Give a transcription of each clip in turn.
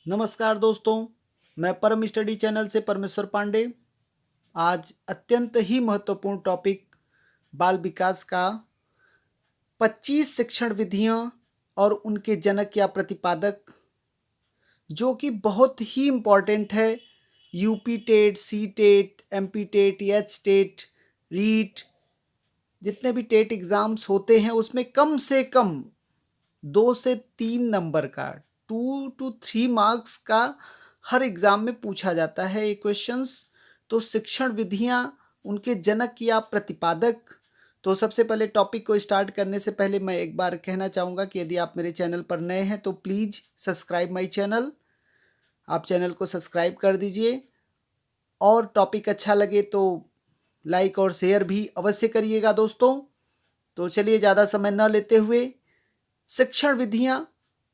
नमस्कार दोस्तों, मैं परम स्टडी चैनल से परमेश्वर पांडे। आज अत्यंत ही महत्वपूर्ण टॉपिक बाल विकास का 25 शिक्षण विधियां और उनके जनक या प्रतिपादक, जो कि बहुत ही इम्पॉर्टेंट है। UP TET, C TET, MP TET, H TET, REET, जितने भी टेट एग्ज़ाम्स होते हैं उसमें कम से कम 2 से 3 नंबर का 2 to 3 मार्क्स का हर एग्ज़ाम में पूछा जाता है ये क्वेश्चंस। तो शिक्षण विधियाँ, उनके जनक या प्रतिपादक। तो सबसे पहले टॉपिक को स्टार्ट करने से पहले मैं एक बार कहना चाहूँगा कि यदि आप मेरे चैनल पर नए हैं तो प्लीज़ सब्सक्राइब माई चैनल। आप चैनल को सब्सक्राइब कर दीजिए और टॉपिक अच्छा लगे तो लाइक और शेयर भी अवश्य करिएगा दोस्तों। तो चलिए ज़्यादा समय न लेते हुए शिक्षण विधियाँ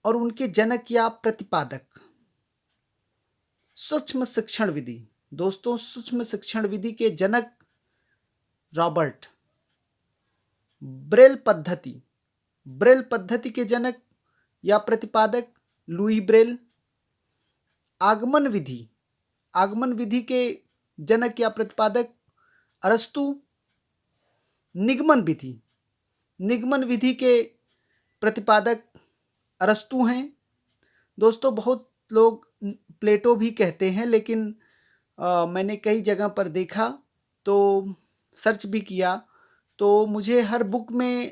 और उनके जनक या प्रतिपादक। सूक्ष्म शिक्षण विधि। दोस्तों, सूक्ष्म शिक्षण विधि के जनक रॉबर्ट। ब्रेल पद्धति। ब्रेल पद्धति के जनक या प्रतिपादक लुई ब्रेल। आगमन विधि। आगमन विधि के जनक या प्रतिपादक अरस्तु। निगमन विधि। निगमन विधि के प्रतिपादक अरस्तु हैं। दोस्तों, बहुत लोग प्लेटो भी कहते हैं, लेकिन मैंने कई जगह पर देखा तो सर्च भी किया तो मुझे हर बुक में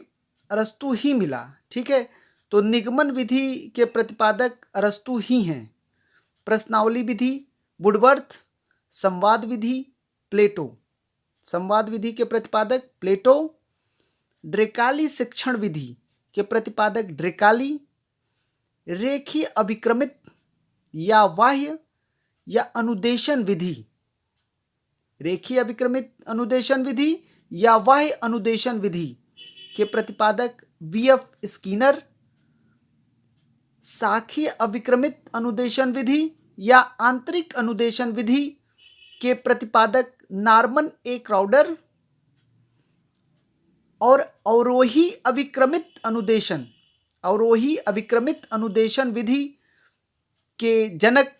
अरस्तु ही मिला। ठीक है, तो निगमन विधि के प्रतिपादक अरस्तु ही हैं। प्रश्नावली विधि वुडवर्थ। संवाद विधि प्लेटो। संवाद विधि के प्रतिपादक प्लेटो। ड्रेकाली शिक्षण विधि के प्रतिपादक ड्रेकाली। रेखीय अभिक्रमित या बाह्य या अनुदेशन विधि। रेखीय अभिक्रमित अनुदेशन विधि या बाह्य अनुदेशन विधि के प्रतिपादक वीएफ स्किनर। शाखीय अभिक्रमित अनुदेशन विधि या आंतरिक अनुदेशन विधि के प्रतिपादक नॉर्मन ए क्राउडर। और अवरोही अभिक्रमित अनुदेशन, अवरोही अभिक्रमित अनुदेशन विधि के जनक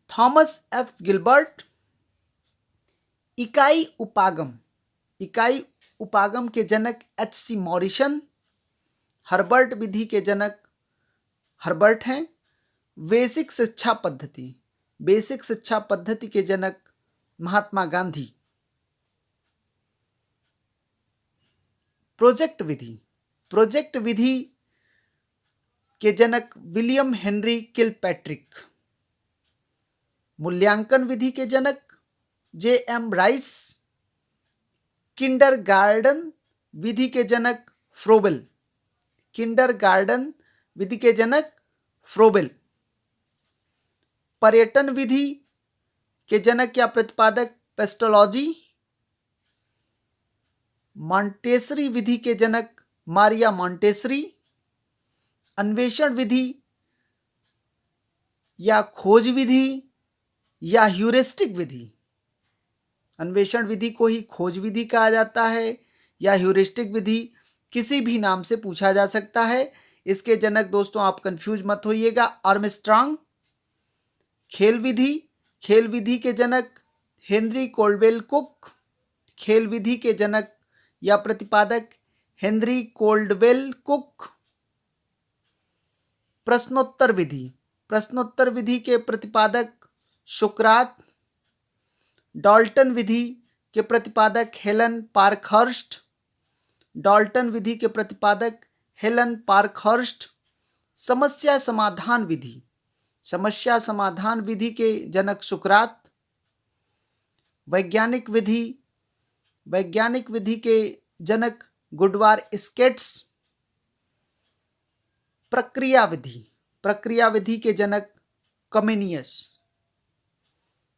थॉमस एफ गिलबर्ट। इकाई उपागम। इकाई उपागम के जनक एच सी मॉरिसन। हर्बर्ट विधि के जनक हर्बर्ट हैं। बेसिक शिक्षा पद्धति। बेसिक शिक्षा पद्धति के जनक महात्मा गांधी। प्रोजेक्ट विधि। प्रोजेक्ट विधि के जनक विलियम हेनरी किलपैट्रिक। मूल्यांकन विधि के जनक जे एम राइस। किंडरगार्टन विधि के जनक फ्रोबेल। किंडरगार्टन विधि के जनक फ्रोबेल। पर्यटन विधि के जनक या प्रतिपादक पेस्टोलॉजी। मॉन्टेसरी विधि के जनक मारिया मॉन्टेसरी। अन्वेषण विधि या खोज विधि या ह्यूरिस्टिक विधि। अन्वेषण विधि को ही खोज विधि कहा जाता है या ह्यूरिस्टिक विधि, किसी भी नाम से पूछा जा सकता है। इसके जनक दोस्तों आप कंफ्यूज मत होइएगा, आर्मस्ट्रांग। खेल विधि। खेल विधि के जनक हेनरी कोल्डवेल कुक। खेल विधि के जनक या प्रतिपादक हेनरी कोल्डवेल कुक। प्रश्नोत्तर विधि। प्रश्नोत्तर विधि के प्रतिपादक सुकरात। डाल्टन विधि के प्रतिपादक हेलन पार्कहर्स्ट। डाल्टन विधि के प्रतिपादक हेलन पार्कहर्स्ट। समस्या समाधान विधि। समस्या समाधान विधि के जनक सुकरात। वैज्ञानिक विधि। वैज्ञानिक विधि के जनक गुडवार स्केट्स। प्रक्रिया विधि। प्रक्रिया विधि के जनक कमेनियस।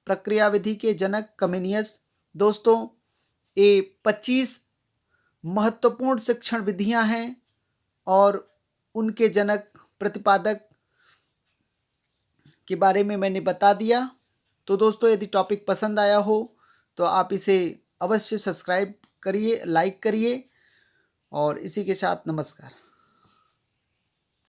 प्रक्रिया विधि के जनक कमेनियस। दोस्तों, ये 25 महत्वपूर्ण शिक्षण विधियां हैं और उनके जनक प्रतिपादक के बारे में मैंने बता दिया। तो दोस्तों, यदि टॉपिक पसंद आया हो तो आप इसे अवश्य सब्सक्राइब करिए, लाइक करिए। और इसी के साथ नमस्कार।